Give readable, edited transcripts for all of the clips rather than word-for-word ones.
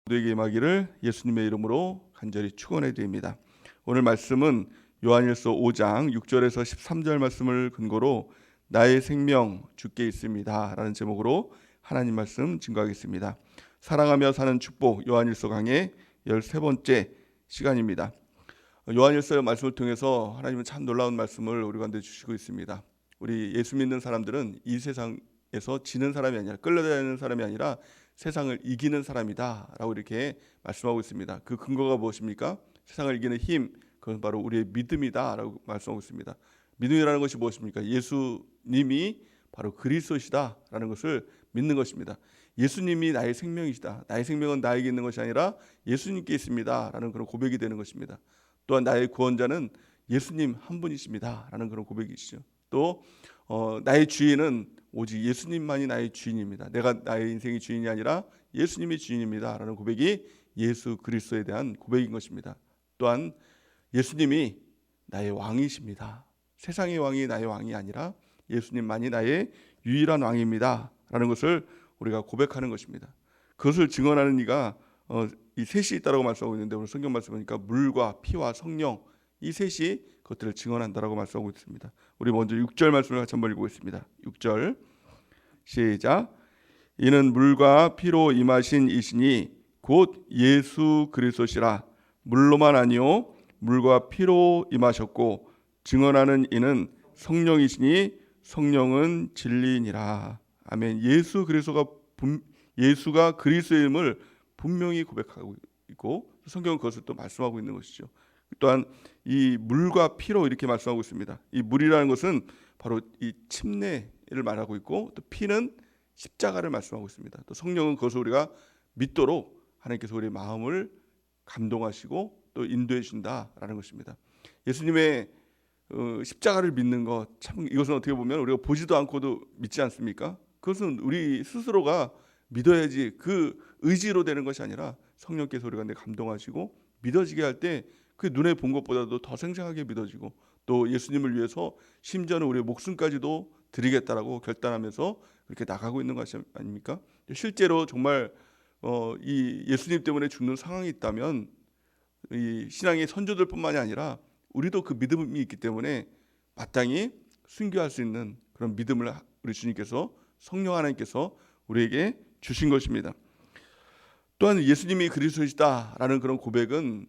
모두에게 임하기를 예수님의 이름으로 간절히 축원해 드립니다. 오늘 말씀은 요한일서 5장 6절에서 13절 말씀을 근거로 나의 생명 주께 있습니다 라는 제목으로 하나님 말씀 증거하겠습니다. 사랑하며 사는 축복 요한일서 강의 13번째 시간입니다. 요한일서 말씀을 통해서 하나님은 참 놀라운 말씀을 우리 가운데 주시고 있습니다. 우리 예수 믿는 사람들은 이 세상에서 지는 사람이 아니라 끌려다니는 사람이 아니라 세상을 이기는 사람이다 라고 이렇게 말씀하고 있습니다. 그 근거가 무엇입니까? 세상을 이기는 힘, 그건 바로 우리의 믿음이다 라고 말씀하고 있습니다. 믿음이라는 것이 무엇입니까? 예수님이 바로 그리스도시다 라는 것을 믿는 것입니다. 예수님이 나의 생명이시다. 나의 생명은 나에게 있는 것이 아니라 예수님께 있습니다 라는 그런 고백이 되는 것입니다. 또한 나의 구원자는 예수님 한 분이십니다 라는 그런 고백이시죠. 또 나의 주인은 오직 예수님만이 나의 주인입니다. 내가 나의 인생의 주인이 아니라 예수님이 주인입니다 라는 고백이 예수 그리스도에 대한 고백인 것입니다. 또한 예수님이 나의 왕이십니다. 세상의 왕이 나의 왕이 아니라 예수님만이 나의 유일한 왕입니다 라는 것을 우리가 고백하는 것입니다. 그것을 증언하는 이가 이 셋이 있다고 말씀하고 있는데 오늘 성경 말씀 보니까 물과 피와 성령 이 셋이 그것들을 증언한다라고 말씀하고 있습니다. 우리 먼저 6절 말씀을 같이 한번 읽어보겠습니다. 6절 시작. 이는 물과 피로 임하신 이시니 곧 예수 그리스도시라. 물로만 아니요 물과 피로 임하셨고 증언하는 이는 성령이시니 성령은 진리니라. 아멘. 예수가 그리스도임을 분명히 고백하고 있고 성경은 그것을 또 말씀하고 있는 것이죠. 또한 이 물과 피로 이렇게 말씀하고 있습니다. 이 물이라는 것은 바로 이 침례를 말하고 있고 또 피는 십자가를 말씀하고 있습니다. 또 성령은 그것을 우리가 믿도록 하나님께서 우리의 마음을 감동하시고 또 인도해 준다라는 것입니다. 예수님의 십자가를 믿는 것, 참 이것은 어떻게 보면 우리가 보지도 않고도 믿지 않습니까? 그것은 우리 스스로가 믿어야지 그 의지로 되는 것이 아니라 성령께서 우리가 감동하시고 믿어지게 할 때 그 눈에 본 것보다도 더 생생하게 믿어지고 또 예수님을 위해서 심지어는 우리의 목숨까지도 드리겠다라고 결단하면서 그렇게 나가고 있는 것이 아닙니까? 실제로 정말 이 예수님 때문에 죽는 상황이 있다면 이 신앙의 선조들뿐만이 아니라 우리도 그 믿음이 있기 때문에 마땅히 순교할 수 있는 그런 믿음을 우리 주님께서 성령 하나님께서 우리에게 주신 것입니다. 또한 예수님이 그리스도이시다라는 그런 고백은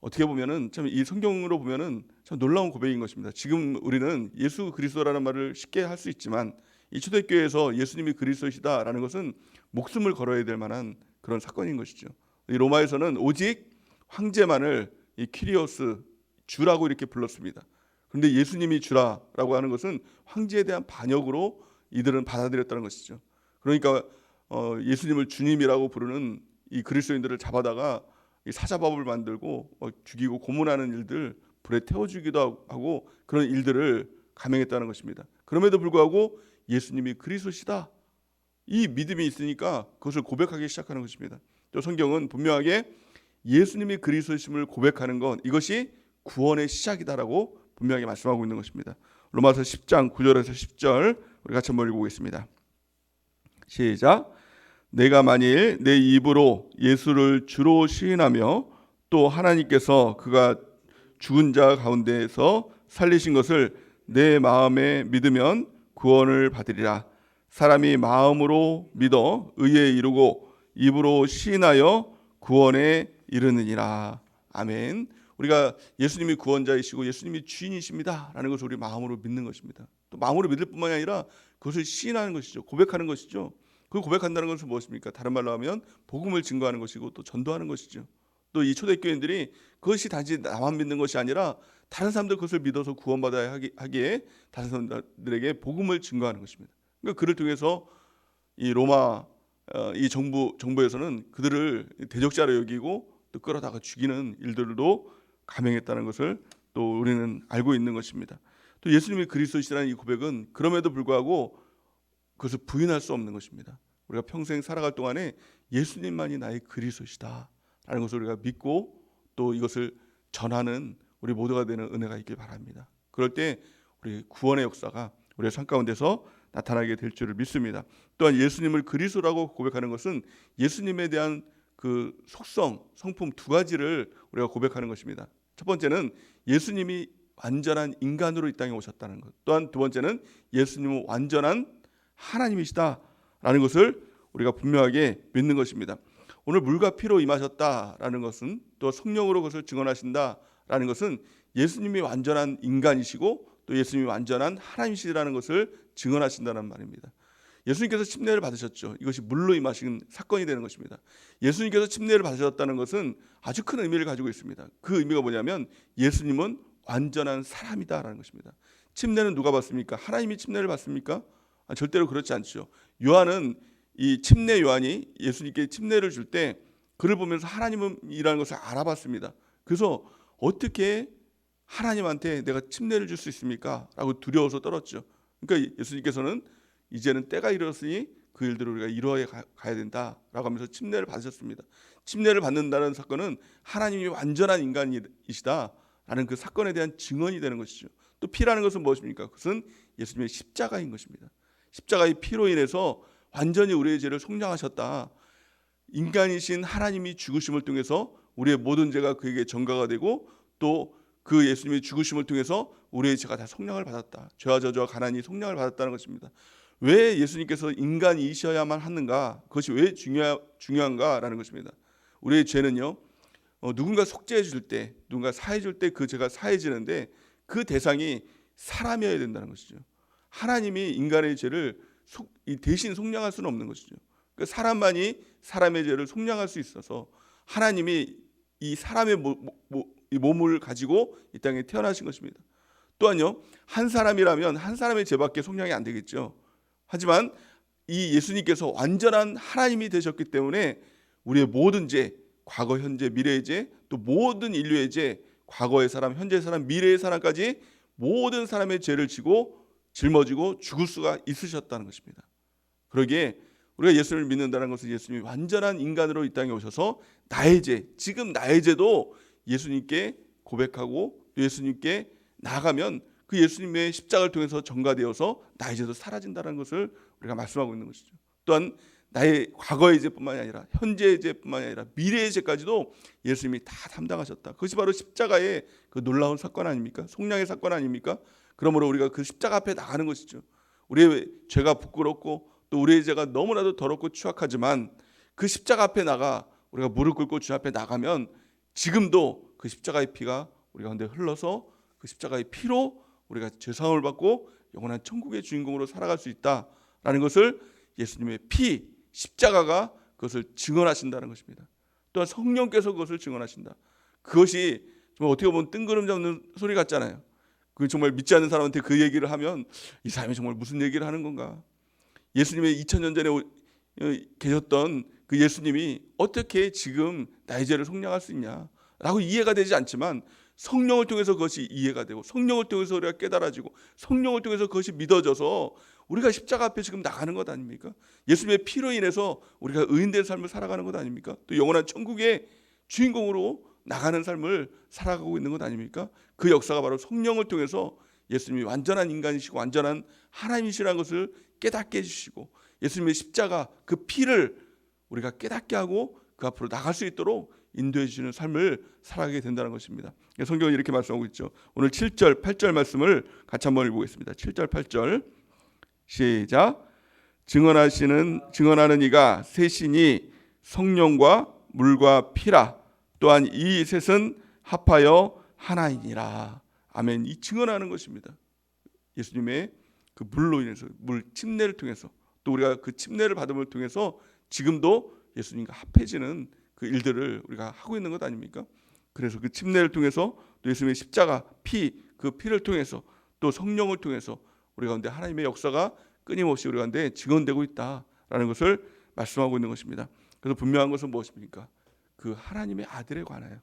어떻게 보면은 참 이 성경으로 보면은 참 놀라운 고백인 것입니다. 지금 우리는 예수 그리스도라는 말을 쉽게 할 수 있지만 이 초대교회에서 예수님이 그리스도이시다라는 것은 목숨을 걸어야 될 만한 그런 사건인 것이죠. 이 로마에서는 오직 황제만을 이 키리오스 주라고 이렇게 불렀습니다. 그런데 예수님이 주라라고 하는 것은 황제에 대한 반역으로 이들은 받아들였다는 것이죠. 그러니까 예수님을 주님이라고 부르는 이 그리스도인들을 잡아다가 사자밥을 만들고 죽이고 고문하는 일들, 불에 태워 주기도 하고 그런 일들을 감행했다는 것입니다. 그럼에도 불구하고 예수님이 그리스도시다 이 믿음이 있으니까 그것을 고백하기 시작하는 것입니다. 또 성경은 분명하게 예수님이 그리스도심을 고백하는 것 이것이 구원의 시작이다라고 분명하게 말씀하고 있는 것입니다. 로마서 10장 9절에서 10절 우리 같이 한번 읽어보겠습니다. 시작. 내가 만일 내 입으로 예수를 주로 시인하며 또 하나님께서 그가 죽은 자 가운데에서 살리신 것을 내 마음에 믿으면 구원을 받으리라. 사람이 마음으로 믿어 의에 이르고 입으로 시인하여 구원에 이르느니라. 아멘. 우리가 예수님이 구원자이시고 예수님이 주인이십니다 라는 것을 우리 마음으로 믿는 것입니다. 또 마음으로 믿을 뿐만이 아니라 그것을 시인하는 것이죠. 고백하는 것이죠. 그 고백한다는 것은 무엇입니까? 다른 말로 하면 복음을 증거하는 것이고 또 전도하는 것이죠. 또 이 초대교인들이 그것이 단지 나만 믿는 것이 아니라 다른 사람들 그것을 믿어서 구원받아야 하기에 다른 사람들에게 복음을 증거하는 것입니다. 그러니까 그를 통해서 이 로마 이 정부에서는 그들을 대적자로 여기고 또 끌어다가 죽이는 일들도 감행했다는 것을 또 우리는 알고 있는 것입니다. 또 예수님이 그리스도시라는 이 고백은 그럼에도 불구하고 그것을 부인할 수 없는 것입니다. 우리가 평생 살아갈 동안에 예수님만이 나의 그리스도시다라는 것을 우리가 믿고 또 이것을 전하는 우리 모두가 되는 은혜가 있길 바랍니다. 그럴 때 우리 구원의 역사가 우리의 삶 가운데서 나타나게 될 줄을 믿습니다. 또한 예수님을 그리스도라고 고백하는 것은 예수님에 대한 그 속성, 성품 두 가지를 우리가 고백하는 것입니다. 첫 번째는 예수님이 완전한 인간으로 이 땅에 오셨다는 것. 또한 두 번째는 예수님은 완전한 하나님이시다라는 것을 우리가 분명하게 믿는 것입니다. 오늘 물과 피로 임하셨다라는 것은, 또 성령으로 그것을 증언하신다라는 것은 예수님이 완전한 인간이시고 또 예수님이 완전한 하나님이시라는 것을 증언하신다는 말입니다. 예수님께서 침례를 받으셨죠. 이것이 물로 임하신 사건이 되는 것입니다. 예수님께서 침례를 받으셨다는 것은 아주 큰 의미를 가지고 있습니다. 그 의미가 뭐냐면 예수님은 완전한 사람이다라는 것입니다. 침례는 누가 받습니까? 하나님이 침례를 받습니까? 절대로 그렇지 않죠. 요한은, 이 침례 요한이 예수님께 침례를 줄 때 그를 보면서 하나님이라는 것을 알아봤습니다. 그래서 어떻게 하나님한테 내가 침례를 줄 수 있습니까? 라고 두려워서 떨었죠. 그러니까 예수님께서는 이제는 때가 이르렀으니 그 일들을 우리가 이루어야 가야 된다라고 하면서 침례를 받으셨습니다. 침례를 받는다는 사건은 하나님이 완전한 인간이시다라는 그 사건에 대한 증언이 되는 것이죠. 또 피라는 것은 무엇입니까? 그것은 예수님의 십자가인 것입니다. 십자가의 피로 인해서 완전히 우리의 죄를 속량하셨다. 인간이신 하나님이 죽으심을 통해서 우리의 모든 죄가 그에게 전가가 되고, 또 그 예수님의 죽으심을 통해서 우리의 죄가 다 속량을 받았다. 죄와 저주와 가난이 속량을 받았다는 것입니다. 왜 예수님께서 인간이셔야만 하는가? 그것이 왜 중요한가라는 것입니다. 우리의 죄는요, 누군가 속죄해 줄 때, 누군가 사해 줄 때 그 죄가 사해지는데 그 대상이 사람이어야 된다는 것이죠. 하나님이 인간의 죄를 대신 속량할 수는 없는 것이죠. 그러니까 사람만이 사람의 죄를 속량할 수 있어서 하나님이 이 사람의 이 몸을 가지고 이 땅에 태어나신 것입니다. 또한요, 한 사람이라면 한 사람의 죄밖에 속량이 안 되겠죠. 하지만 이 예수님께서 완전한 하나님이 되셨기 때문에 우리의 모든 죄, 과거, 현재, 미래의 죄, 또 모든 인류의 죄, 과거의 사람, 현재의 사람, 미래의 사람까지 모든 사람의 죄를 지고 짊어지고 죽을 수가 있으셨다는 것입니다. 그러기에 우리가 예수님을 믿는다는 것은 예수님이 완전한 인간으로 이 땅에 오셔서 나의 죄, 지금 나의 죄도 예수님께 고백하고 예수님께 나아가면 그 예수님의 십자가를 통해서 전가되어서 나의 죄도 사라진다는 것을 우리가 말씀하고 있는 것이죠. 또한 나의 과거의 죄뿐만이 아니라 현재의 죄뿐만이 아니라 미래의 죄까지도 예수님이 다 담당하셨다. 그것이 바로 십자가의 그 놀라운 사건 아닙니까? 속량의 사건 아닙니까? 그러므로 우리가 그 십자가 앞에 나가는 것이죠. 우리의 죄가 부끄럽고 또 우리의 죄가 너무나도 더럽고 추악하지만 그 십자가 앞에 나가 우리가 무릎 꿇고 주 앞에 나가면 지금도 그 십자가의 피가 우리 가운데 흘러서 그 십자가의 피로 우리가 죄사함을 받고 영원한 천국의 주인공으로 살아갈 수 있다라는 것을 예수님의 피, 십자가가 그것을 증언하신다는 것입니다. 또한 성령께서 그것을 증언하신다. 그것이 정말 어떻게 보면 뜬구름 잡는 소리 같잖아요. 그 정말 믿지 않는 사람한테 그 얘기를 하면 이 사람이 정말 무슨 얘기를 하는 건가? 예수님의 2000년 전에 계셨던 그 예수님이 어떻게 지금 나의 죄를 속량할 수 있냐라고 이해가 되지 않지만 성령을 통해서 그것이 이해가 되고 성령을 통해서 우리가 깨달아지고 성령을 통해서 그것이 믿어져서 우리가 십자가 앞에 지금 나가는 것 아닙니까? 예수님의 피로 인해서 우리가 의인된 삶을 살아가는 것 아닙니까? 또 영원한 천국의 주인공으로 나가는 삶을 살아가고 있는 것 아닙니까? 그 역사가 바로 성령을 통해서 예수님이 완전한 인간이시고 완전한 하나님이시라는 것을 깨닫게 해주시고 예수님의 십자가 그 피를 우리가 깨닫게 하고 그 앞으로 나갈 수 있도록 인도해 주시는 삶을 살아가게 된다는 것입니다. 성경은 이렇게 말씀하고 있죠. 오늘 7절, 8절 말씀을 같이 한번 읽어보겠습니다. 7절, 8절 시작. 증언하는 이가 셋이니 성령과 물과 피라. 또한 이 셋은 합하여 하나이니라. 아멘. 이 증언하는 것입니다. 예수님의 그 물로 인해서 물 침례를 통해서 또 우리가 그 침례를 받음을 통해서 지금도 예수님과 합해지는 그 일들을 우리가 하고 있는 것 아닙니까? 그래서 그 침례를 통해서 또 예수님의 십자가 피, 그 피를 통해서 또 성령을 통해서 우리 가운데 하나님의 역사가 끊임없이 우리 가운데 증언되고 있다라는 것을 말씀하고 있는 것입니다. 그래서 분명한 것은 무엇입니까? 그 하나님의 아들에 관하여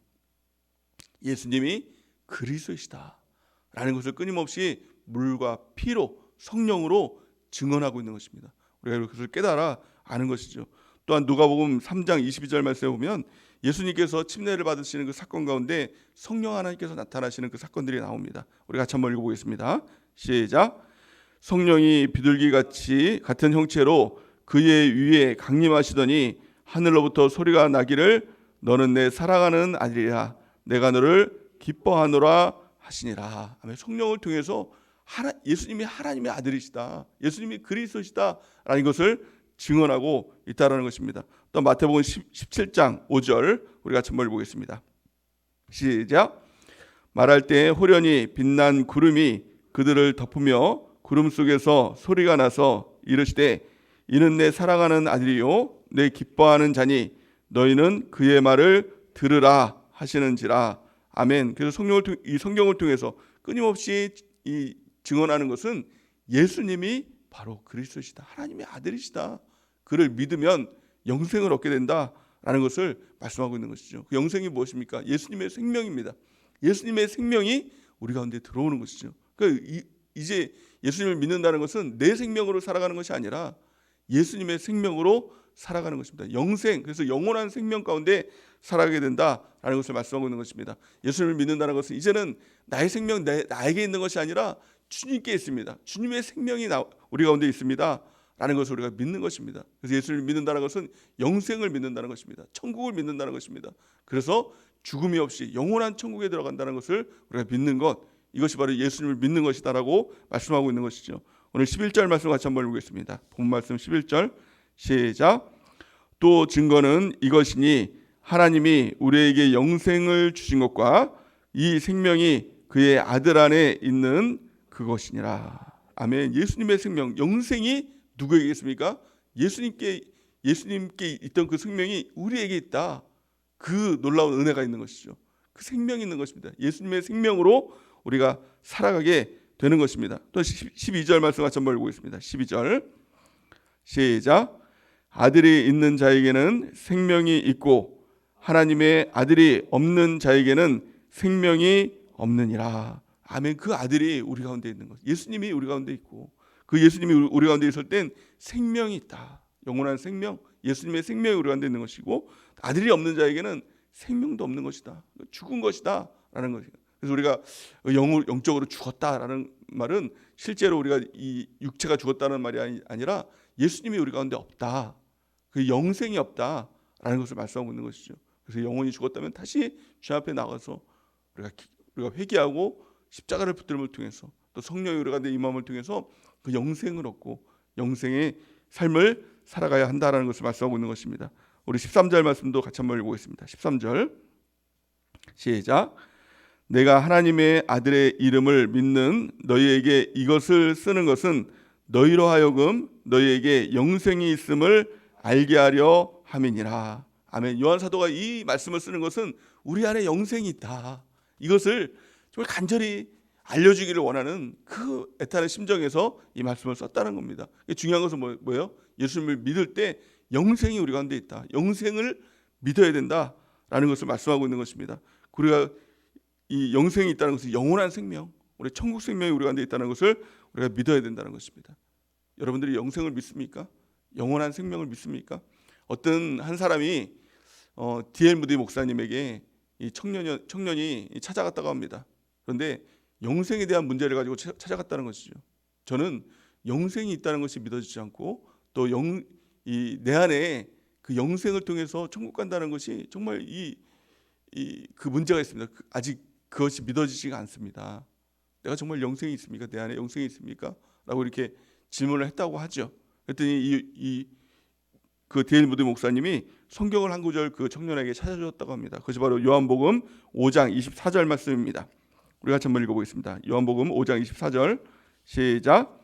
예수님이 그리스도이시다라는 것을 끊임없이 물과 피로 성령으로 증언하고 있는 것입니다. 우리가 그것을 깨달아 아는 것이죠. 또한 누가복음 3장 22절 말씀에 보면 예수님께서 침례를 받으시는 그 사건 가운데 성령 하나님께서 나타나시는 그 사건들이 나옵니다. 우리 같이 한번 읽어보겠습니다. 시작. 성령이 비둘기같이 같은 형체로 그의 위에 강림하시더니 하늘로부터 소리가 나기를 너는 내 사랑하는 아들이라 내가 너를 기뻐하노라 하시니라. 아멘. 성령을 통해서 예수님이 하나님의 아들이시다, 예수님이 그리스도시다라는 것을 증언하고 있다라는 것입니다. 또 마태복음 17장 5절 우리 같이 한번 보겠습니다. 시작. 말할 때에 호련히 빛난 구름이 그들을 덮으며 구름 속에서 소리가 나서 이르시되 이는 내 사랑하는 아들이요 내 기뻐하는 자니 너희는 그의 말을 들으라 하시는지라. 아멘. 그래서 이 성경을 통해서 끊임없이 이 증언하는 것은 예수님이 바로 그리스도시다, 하나님의 아들이시다, 그를 믿으면 영생을 얻게 된다라는 것을 말씀하고 있는 것이죠. 그 영생이 무엇입니까? 예수님의 생명입니다. 예수님의 생명이 우리 가운데 들어오는 것이죠. 그러니까 이제 예수님을 믿는다는 것은 내 생명으로 살아가는 것이 아니라 예수님의 생명으로 살아가는 것입니다. 영생, 그래서 영원한 생명 가운데 살아가게 된다라는 것을 말씀하고 있는 것입니다. 예수님을 믿는다는 것은 이제는 나의 생명 나에게 있는 것이 아니라 주님께 있습니다. 주님의 생명이 우리 가운데 있습니다 라는 것을 우리가 믿는 것입니다. 그래서 예수님을 믿는다는 것은 영생을 믿는다는 것입니다. 천국을 믿는다는 것입니다. 그래서 죽음이 없이 영원한 천국에 들어간다는 것을 우리가 믿는 것, 이것이 바로 예수님을 믿는 것이다라고 말씀하고 있는 것이죠. 오늘 11절 말씀 같이 한번 읽겠습니다. 본 말씀 11절 시작. 또 증거는 이것이니 하나님이 우리에게 영생을 주신 것과 이 생명이 그의 아들 안에 있는 그것이니라. 아멘. 예수님의 생명, 영생이 누구에게 있습니까? 예수님께 있던 그 생명이 우리에게 있다. 그 놀라운 은혜가 있는 것이죠. 그 생명이 있는 것입니다. 예수님의 생명으로 우리가 살아가게 되는 것입니다. 또 12절 말씀 같이 한번 읽겠습니다. 12절 시작. 아들이 있는 자에게는 생명이 있고 하나님의 아들이 없는 자에게는 생명이 없느니라. 아멘. 그 아들이 우리 가운데 있는 것, 예수님이 우리 가운데 있고 그 예수님이 우리 가운데 있을 땐 생명이 있다. 영원한 생명, 예수님의 생명이 우리 가운데 있는 것이고 아들이 없는 자에게는 생명도 없는 것이다, 죽은 것이다 라는 것이에요. 그래서 우리가 영적으로 죽었다라는 말은 실제로 우리가 이 육체가 죽었다는 말이 아니라 예수님이 우리 가운데 없다, 그 영생이 없다라는 것을 말씀하고 있는 것이죠. 그래서 영혼이 죽었다면 다시 주 앞에 나가서 우리가 회개하고 십자가를 붙들음을 통해서 또 성령이 우리 가운데 임함을 통해서 그 영생을 얻고 영생의 삶을 살아가야 한다라는 것을 말씀하고 있는 것입니다. 우리 13절 말씀도 같이 한번 읽어보겠습니다. 13절 시작. 내가 하나님의 아들의 이름을 믿는 너희에게 이것을 쓰는 것은 너희로 하여금 너희에게 영생이 있음을 알게 하려 함이니라. 아멘. 요한 사도가 이 말씀을 쓰는 것은 우리 안에 영생이 있다, 이것을 정말 간절히 알려주기를 원하는 그 애타는 심정에서 이 말씀을 썼다는 겁니다. 중요한 것은 뭐예요? 예수님을 믿을 때 영생이 우리 가운데 있다, 영생을 믿어야 된다라는 것을 말씀하고 있는 것입니다. 우리가 이 영생이 있다는 것은 영원한 생명, 우리 천국 생명이 우리 가운데 있다는 것을 우리가 믿어야 된다는 것입니다. 여러분들이 영생을 믿습니까? 영원한 생명을 믿습니까? 어떤 한 사람이 D.L. 무디 목사님에게 이 청년이 찾아갔다고 합니다. 그런데 영생에 대한 문제를 가지고 찾아갔다는 것이죠. 저는 영생이 있다는 것이 믿어지지 않고 또 내 안에 그 영생을 통해서 천국 간다는 것이 정말 그 문제가 있습니다. 아직 그것이 믿어지지가 않습니다. 내가 정말 영생이 있습니까? 내 안에 영생이 있습니까? 라고 이렇게 질문을 했다고 하죠. 그랬더니 그 D.L. 무디 목사님이 성경을 한 구절 그 청년에게 찾아주었다고 합니다. 그것이 바로 요한복음 5장 24절 말씀입니다. 우리 같이 한번 읽어보겠습니다. 요한복음 5장 24절 시작.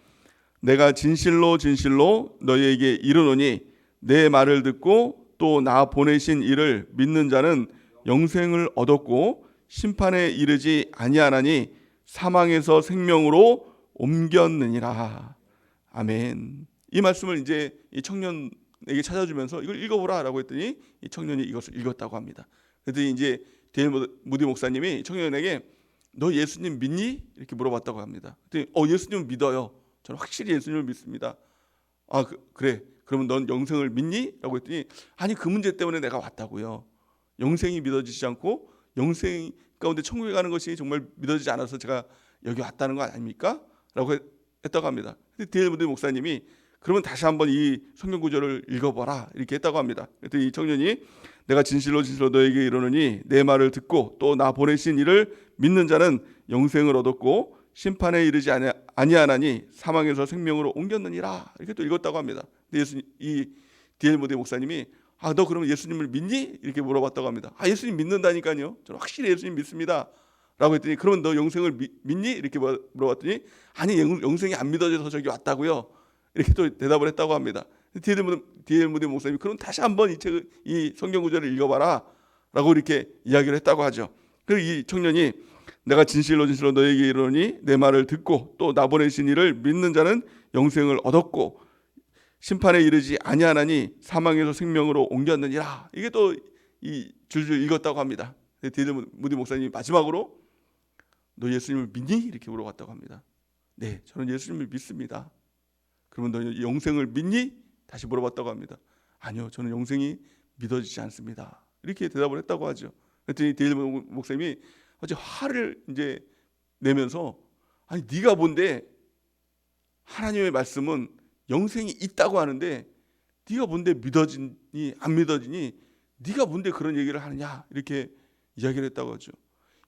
내가 진실로 진실로 너희에게 이르노니 내 말을 듣고 또 나 보내신 이를 믿는 자는 영생을 얻었고 심판에 이르지 아니하나니 사망에서 생명으로 옮겼느니라. 아멘. 이 말씀을 이제 이 청년에게 찾아주면서 이걸 읽어보라라고 했더니 이 청년이 이것을 읽었다고 합니다. 그랬더니 이제 D.L. 무디 목사님이 청년에게 너 예수님 믿니? 이렇게 물어봤다고 합니다. 그랬더니 예수님 믿어요. 저는 확실히 예수님을 믿습니다. 그래. 그러면 넌 영생을 믿니? 라고 했더니 아니 그 문제 때문에 내가 왔다고요. 영생이 믿어지지 않고 영생 가운데 천국에 가는 것이 정말 믿어지지 않아서 제가 여기 왔다는 거 아닙니까? 라고 했다고 합니다. 근데 D.L. 무디 목사님이 그러면 다시 한번 이 성경 구절을 읽어봐라 이렇게 했다고 합니다. 그랬더니 이 청년이 내가 진실로 진실로 너에게 이르노니 내 말을 듣고 또 나 보내신 이를 믿는 자는 영생을 얻었고 심판에 이르지 아니하나니 사망에서 생명으로 옮겼느니라 이렇게 또 읽었다고 합니다. 근데 이 D.L. 모디 목사님이 너 그러면 예수님을 믿니? 이렇게 물어봤다고 합니다. 예수님 믿는다니까요. 저는 확실히 예수님 믿습니다. 라고 했더니 그러면 너 영생을 믿니? 이렇게 물어봤더니 아니 영생이 안 믿어져서 저기 왔다고요. 이렇게 또 대답을 했다고 합니다. D.L. 모디 목사님이 그럼 다시 한번 이 성경 구절을 읽어봐라 라고 이렇게 이야기를 했다고 하죠. 그리고 이 청년이 내가 진실로 진실로 너에게 이르노니 내 말을 듣고 또 나 보내신 이를 믿는 자는 영생을 얻었고 심판에 이르지 아니하나니 사망에서 생명으로 옮겼느니라. 이게 또 이 줄줄 읽었다고 합니다. D.L. 모디 목사님이 마지막으로 너 예수님을 믿니? 이렇게 물어봤다고 합니다. 네, 저는 예수님을 믿습니다. 그러면 너 영생을 믿니? 다시 물어봤다고 합니다. 아니요, 저는 영생이 믿어지지 않습니다. 이렇게 대답을 했다고 하죠. 그랬더니 D.L. 목사님이 어제 화를 이제 내면서 아니 네가 뭔데 하나님의 말씀은 영생이 있다고 하는데 네가 뭔데 믿어지니 안 믿어지니 네가 뭔데 그런 얘기를 하느냐 이렇게 이야기를 했다고 하죠.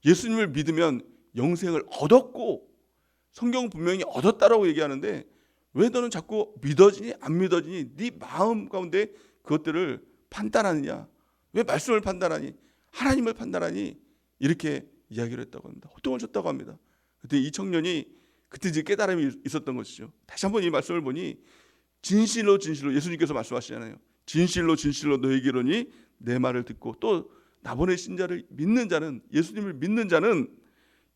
예수님을 믿으면 영생을 얻었고 성경 분명히 얻었다라고 얘기하는데 왜 너는 자꾸 믿어지니 안 믿어지니 네 마음 가운데 그것들을 판단하느냐, 왜 말씀을 판단하니 하나님을 판단하니 이렇게 이야기를 했다고 합니다. 호통을 쳤다고 합니다. 그때 이 청년이 그때 이제 깨달음이 있었던 것이죠. 다시 한번 이 말씀을 보니 진실로 진실로 예수님께서 말씀하시잖아요. 진실로 진실로 너에게 이르노니 내 말을 듣고 또 나 보내신 자를 믿는 자는, 예수님을 믿는 자는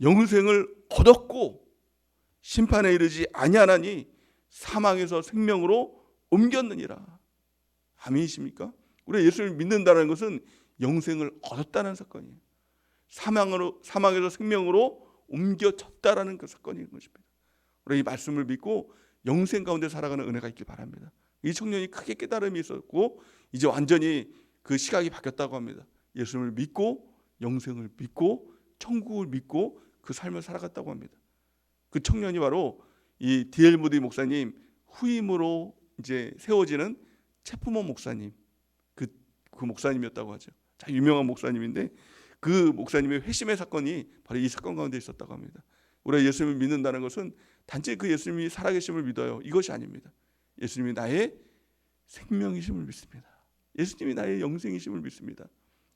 영생을 얻었고 심판에 이르지 아니하나니 사망에서 생명으로 옮겼느니라. 아멘이십니까? 우리가 예수님을 믿는다는 것은 영생을 얻었다는 사건이에요. 사망에서 생명으로 옮겨졌다라는 그 사건인 것입니다. 우리가 이 말씀을 믿고 영생 가운데 살아가는 은혜가 있길 바랍니다. 이 청년이 크게 깨달음이 있었고 이제 완전히 그 시각이 바뀌었다고 합니다. 예수님을 믿고 영생을 믿고 천국을 믿고 그 삶을 살아갔다고 합니다. 그 청년이 바로 이 D.L. 모디 목사님 후임으로 이제 세워지는 체프먼 목사님 그 목사님이었다고 하죠. 자, 유명한 목사님인데 그 목사님의 회심의 사건이 바로 이 사건 가운데 있었다고 합니다. 우리가 예수님을 믿는다는 것은 단지 그 예수님이 살아계심을 믿어요. 이것이 아닙니다. 예수님이 나의 생명이심을 믿습니다. 예수님이 나의 영생이심을 믿습니다.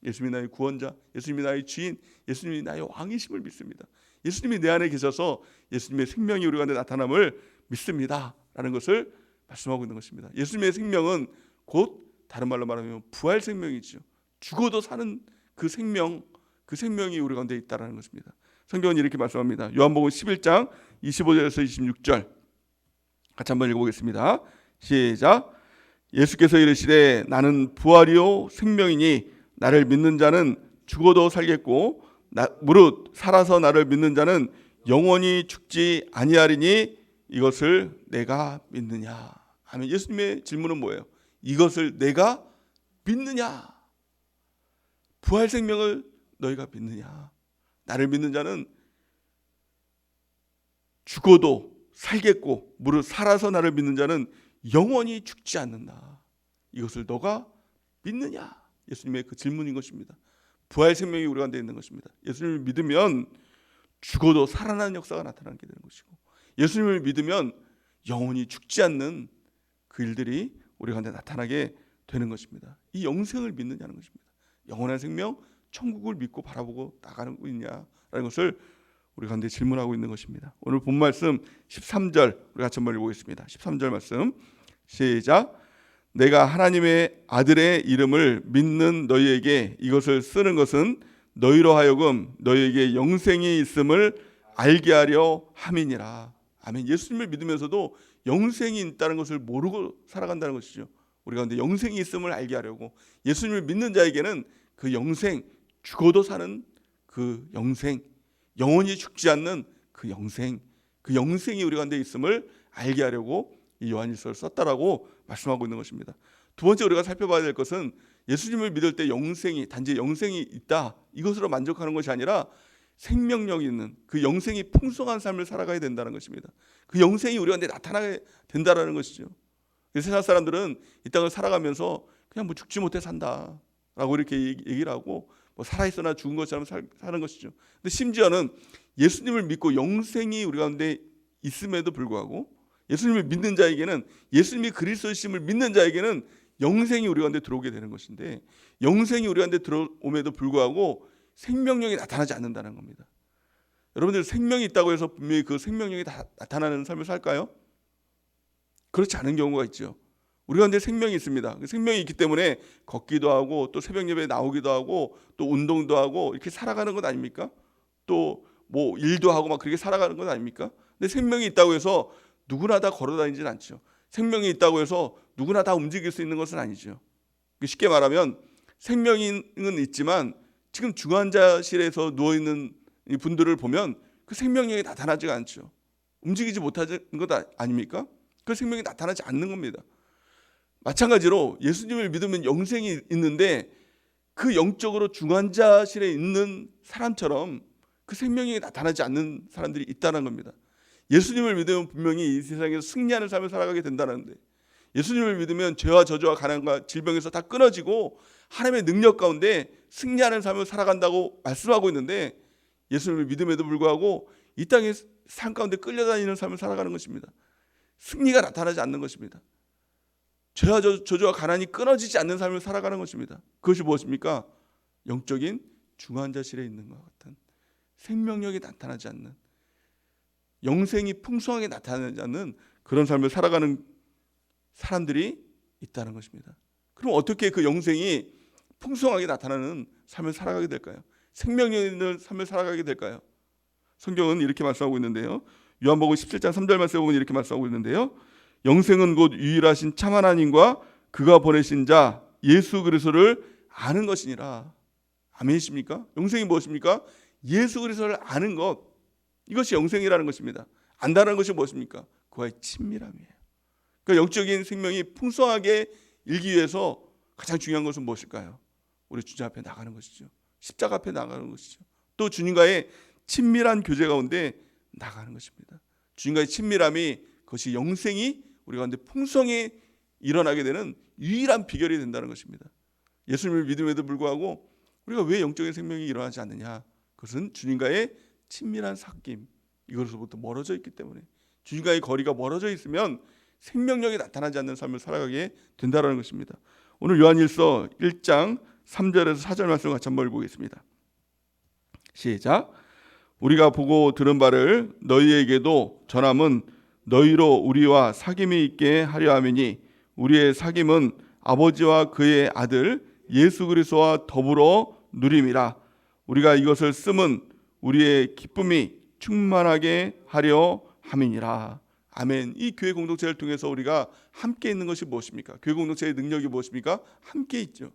예수님이 나의 구원자, 예수님이 나의 주인, 예수님이 나의 왕이심을 믿습니다. 예수님이 내 안에 계셔서 예수님의 생명이 우리 가운데 나타남을 믿습니다 라는 것을 말씀하고 있는 것입니다. 예수님의 생명은 곧 다른 말로 말하면 부활 생명이죠. 죽어도 사는 그 생명이 우리 가운데 있다는 것입니다. 성경은 이렇게 말씀합니다. 요한복음 11장 25절에서 26절 같이 한번 읽어보겠습니다. 시작. 예수께서 이르시되 나는 부활이요 생명이니 나를 믿는 자는 죽어도 살겠고 무릇 살아서 나를 믿는 자는 영원히 죽지 아니하리니 이것을 내가 믿느냐. 아멘. 예수님의 질문은 뭐예요? 이것을 내가 믿느냐? 부활 생명을 너희가 믿느냐? 나를 믿는 자는 죽어도 살겠고 무릇 살아서 나를 믿는 자는 영원히 죽지 않는다. 이것을 너가 믿느냐? 예수님의 그 질문인 것입니다. 부활 생명이 우리 가운데 있는 것입니다. 예수님을 믿으면 죽어도 살아나는 역사가 나타나게 되는 것이고 예수님을 믿으면 영원히 죽지 않는 그 일들이 우리 가운데 나타나게 되는 것입니다. 이 영생을 믿느냐는 것입니다. 영원한 생명, 천국을 믿고 바라보고 나가는 거 있냐라는 것을 우리 가운데 질문하고 있는 것입니다. 오늘 본 말씀 13절 우리 같이 한번 읽어보겠습니다. 13절 말씀 시작. 내가 하나님의 아들의 이름을 믿는 너희에게 이것을 쓰는 것은 너희로 하여금 너희에게 영생이 있음을 알게 하려 함이니라. 아멘. 예수님을 믿으면서도 영생이 있다는 것을 모르고 살아간다는 것이죠. 우리 가운데 영생이 있음을 알게 하려고 예수님을 믿는 자에게는 그 영생, 죽어도 사는 그 영생, 영원히 죽지 않는 그 영생이 우리 가운데 있음을 알게 하려고 이 요한일서를 썼다라고 말씀하고 있는 것입니다. 두 번째 우리가 살펴봐야 될 것은 예수님을 믿을 때 단지 영생이 있다 이것으로 만족하는 것이 아니라 생명력이 있는 그 영생이 풍성한 삶을 살아가야 된다는 것입니다. 그 영생이 우리 가운데 나타나게 된다는 것이죠. 세상 사람들은 이 땅을 살아가면서 그냥 뭐 죽지 못해 산다라고 이렇게 얘기를 하고 뭐 살아있으나 죽은 것처럼 사는 것이죠. 근데 심지어는 예수님을 믿고 영생이 우리 가운데 있음에도 불구하고 예수님을 믿는 자에게는, 예수님이 그리스도이심을 믿는 자에게는 영생이 우리 가운데 들어오게 되는 것인데, 영생이 우리 가운데 들어옴에도 불구하고 생명력이 나타나지 않는다는 겁니다. 여러분들 생명이 있다고 해서 분명히 그 생명력이 나타나는 삶을 살까요? 그렇지 않은 경우가 있죠. 우리 가운데 생명이 있습니다. 생명이 있기 때문에 걷기도 하고 또 새벽 예배에 나오기도 하고 또 운동도 하고 이렇게 살아가는 것 아닙니까? 또 뭐 일도 하고 막 그렇게 살아가는 것 아닙니까? 근데 생명이 있다고 해서 누구나 다 걸어 다니지는 않죠. 생명이 있다고 해서 누구나 다 움직일 수 있는 것은 아니죠. 쉽게 말하면 생명은 있지만 지금 중환자실에서 누워있는 분들을 보면 그 생명력이 나타나지가 않죠. 움직이지 못하는 것 아닙니까? 그 생명이 나타나지 않는 겁니다. 마찬가지로 예수님을 믿으면 영생이 있는데 그 영적으로 중환자실에 있는 사람처럼 그 생명이 나타나지 않는 사람들이 있다는 겁니다. 예수님을 믿으면 분명히 이 세상에서 승리하는 삶을 살아가게 된다는데, 예수님을 믿으면 죄와 저주와 가난과 질병에서 다 끊어지고 하나님의 능력 가운데 승리하는 삶을 살아간다고 말씀하고 있는데, 예수님을 믿음에도 불구하고 이 땅의 삶 가운데 끌려다니는 삶을 살아가는 것입니다. 승리가 나타나지 않는 것입니다. 죄와 저주와 가난이 끊어지지 않는 삶을 살아가는 것입니다. 그것이 무엇입니까? 영적인 중환자실에 있는 것 같은 생명력이 나타나지 않는, 영생이 풍성하게 나타나지 않는 그런 삶을 살아가는 사람들이 있다는 것입니다. 그럼 어떻게 그 영생이 풍성하게 나타나는 삶을 살아가게 될까요? 생명력 있는 삶을 살아가게 될까요? 성경은 이렇게 말씀하고 있는데요. 요한복음 17장 3절 말씀에 보면 이렇게 말씀하고 있는데요. 영생은 곧 유일하신 참 하나님과 그가 보내신 자 예수 그리스도를 아는 것이니라. 아멘이십니까? 영생이 무엇입니까? 예수 그리스도를 아는 것, 이것이 영생이라는 것입니다. 안다는 것이 무엇입니까? 그와의 친밀함이에요. 그러니까 영적인 생명이 풍성하게 일기 위해서 가장 중요한 것은 무엇일까요? 우리 주님 앞에 나가는 것이죠. 십자가 앞에 나가는 것이죠. 또 주님과의 친밀한 교제 가운데 나가는 것입니다. 주님과의 친밀함이, 그것이 영생이 우리 가운데 풍성히 일어나게 되는 유일한 비결이 된다는 것입니다. 예수님을 믿음에도 불구하고 우리가 왜 영적인 생명이 일어나지 않느냐? 그것은 주님과의 친밀한 사귐, 이것으로부터 멀어져 있기 때문에, 주님과의 거리가 멀어져 있으면 생명력이 나타나지 않는 삶을 살아가게 된다는 것입니다. 오늘 요한일서 1장 3절에서 4절 말씀을 같이 한번 보겠습니다. 시작. 우리가 보고 들은 바를 너희에게도 전함은 너희로 우리와 사귐이 있게 하려 함이니 우리의 사귐은 아버지와 그의 아들 예수 그리스도와 더불어 누림이라. 우리가 이것을 쓰면 우리의 기쁨이 충만하게 하려 함이니라. 아멘. 이 교회 공동체를 통해서 우리가 함께 있는 것이 무엇입니까? 교회 공동체의 능력이 무엇입니까? 함께 있죠.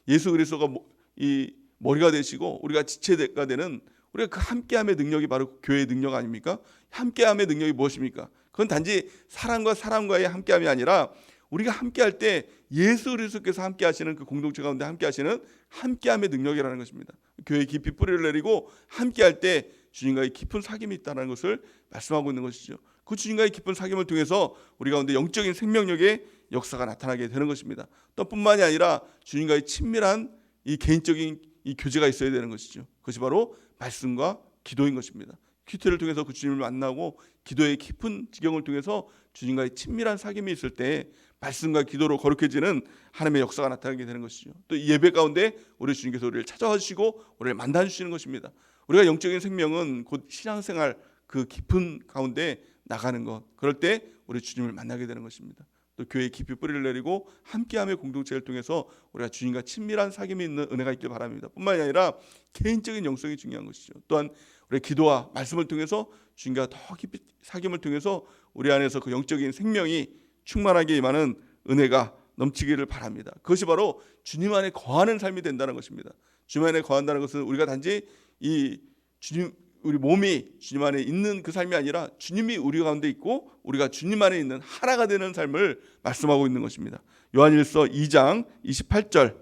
예수 그리스도가 이 머리가 되시고 우리가 지체가 되는, 우리가 그 함께함의 능력이 바로 교회의 능력 아닙니까? 함께함의 능력이 무엇입니까? 그건 단지 사람과 사람과의 함께함이 아니라 우리가 함께할 때 예수 그리스도께서 함께하시는 그 공동체 가운데 함께하시는 함께함의 능력이라는 것입니다. 교회에 깊이 뿌리를 내리고 함께할 때 주님과의 깊은 사귐이 있다는 것을 말씀하고 있는 것이죠. 그 주님과의 깊은 사귐을 통해서 우리 가운데 영적인 생명력의 역사가 나타나게 되는 것입니다. 또 뿐만이 아니라 주님과의 친밀한 이 개인적인 이 교제가 있어야 되는 것이죠. 그것이 바로 말씀과 기도인 것입니다. 큐티를 통해서 그 주님을 만나고 기도의 깊은 지경을 통해서 주님과의 친밀한 사귐이 있을 때 말씀과 기도로 거룩해지는 하나님의 역사가 나타나게 되는 것이죠. 또 예배 가운데 우리 주님께서 우리를 찾아와 주시고 우리를 만나 주시는 것입니다. 우리가 영적인 생명은 곧 신앙생활 그 깊은 가운데 나가는 것, 그럴 때 우리 주님을 만나게 되는 것입니다. 또 교회에 깊이 뿌리를 내리고 함께함의 공동체를 통해서 우리가 주님과 친밀한 사귐이 있는 은혜가 있길 바랍니다. 뿐만이 아니라 개인적인 영성이 중요한 것이죠. 또한 우리의 기도와 말씀을 통해서 주님과 더 깊이 사귐을 통해서 우리 안에서 그 영적인 생명이 충만하게 임하는 은혜가 넘치기를 바랍니다. 그것이 바로 주님 안에 거하는 삶이 된다는 것입니다. 주님 안에 거한다는 것은 우리가 단지 이 주님, 우리 몸이 주님 안에 있는 그 삶이 아니라 주님이 우리 가운데 있고 우리가 주님 안에 있는 하나가 되는 삶을 말씀하고 있는 것입니다. 요한일서 2장 28절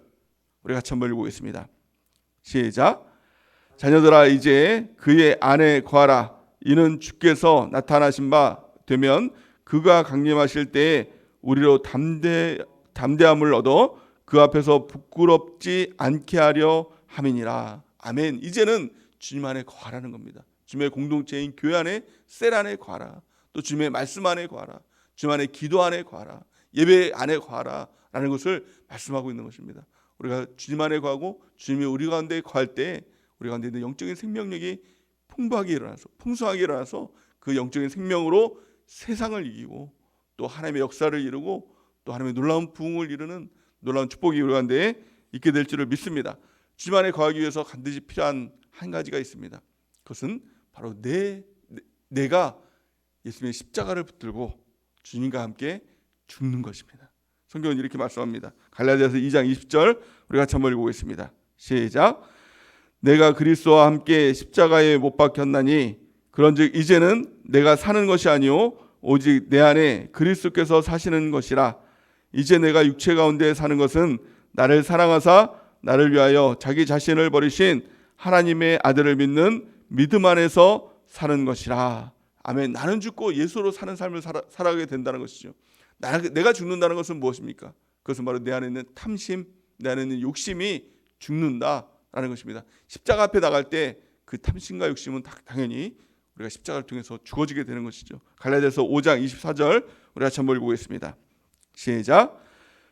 우리 같이 한번 읽어보겠습니다. 시작. 자녀들아 이제 그의 안에 거하라. 이는 주께서 나타나신 바 되면 그가 강림하실 때에 우리로 담대함을 얻어 그 앞에서 부끄럽지 않게 하려 함이니라. 아멘. 이제는 주님 안에 거하라는 겁니다. 주님의 공동체인 교회 안에 셀 안에 거하라. 또 주님의 말씀 안에 거하라. 주님 안에 기도 안에 거하라. 예배 안에 거하라 라는 것을 말씀하고 있는 것입니다. 우리가 주님 안에 거하고 주님이 우리 가운데 거할 때 우리 가운데 있는 영적인 생명력이 풍성하게 일어나서 그 영적인 생명으로 세상을 이기고 또 하나님의 역사를 이루고 또 하나님의 놀라운 부흥을 이루는 놀라운 축복이 우리 가운데 있게 될 줄을 믿습니다. 주님 안에 거하기 위해서 반드시 필요한 한 가지가 있습니다. 그것은 바로 내가 예수님의 십자가를 붙들고 주님과 함께 죽는 것입니다. 성경은 이렇게 말씀합니다. 갈라디아서 2장 20절 우리 같이 한번 읽어보겠습니다. 시작. 내가 그리스도와 함께 십자가에 못 박혔나니 그런즉 이제는 내가 사는 것이 아니요 오직 내 안에 그리스도께서 사시는 것이라. 이제 내가 육체 가운데 사는 것은 나를 사랑하사 나를 위하여 자기 자신을 버리신 하나님의 아들을 믿는 믿음 안에서 사는 것이라. 아멘. 나는 죽고 예수로 사는 삶을 살아가게 된다는 것이죠. 내가 죽는다는 것은 무엇입니까? 그것은 바로 내 안에 있는 탐심, 내 안에 있는 욕심이 죽는다라는 것입니다. 십자가 앞에 나갈 때 그 탐심과 욕심은 당연히 우리가 십자가를 통해서 죽어지게 되는 것이죠. 갈라디아서 5장 24절 우리 같이 한번 읽어보겠습니다. 시작.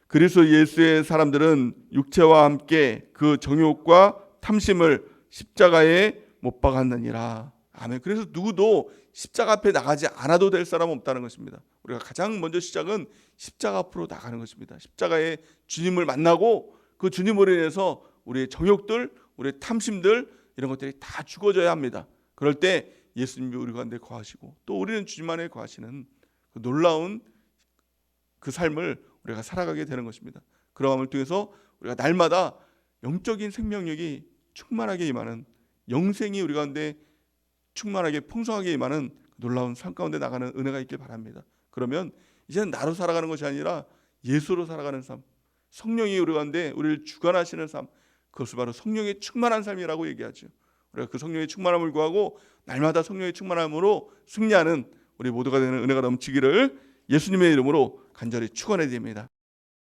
그리스도 예수의 사람들은 육체와 함께 그 정욕과 탐심을 십자가에 못 박았느니라. 아멘. 그래서 누구도 십자가 앞에 나가지 않아도 될 사람은 없다는 것입니다. 우리가 가장 먼저 시작은 십자가 앞으로 나가는 것입니다. 십자가에 주님을 만나고 그 주님으로 인해서 우리의 정욕들, 우리의 탐심들 이런 것들이 다 죽어져야 합니다. 그럴 때 예수님이 우리 가운데 거하시고 또 우리는 주님 안에 거하시는 그 놀라운 그 삶을 우리가 살아가게 되는 것입니다. 그러함을 통해서 우리가 날마다 영적인 생명력이 충만하게 임하는 영생이 우리 가운데 충만하게 풍성하게 임하는 놀라운 삶 가운데 나가는 은혜가 있길 바랍니다. 그러면 이제는 나로 살아가는 것이 아니라 예수로 살아가는 삶, 성령이 우리 가운데 우리를 주관하시는 삶, 그것을 바로 성령의 충만한 삶이라고 얘기하죠. 우리가 그 성령의 충만함을 구하고 날마다 성령의 충만함으로 승리하는 우리 모두가 되는 은혜가 넘치기를 예수님의 이름으로 간절히 축원해 드립니다.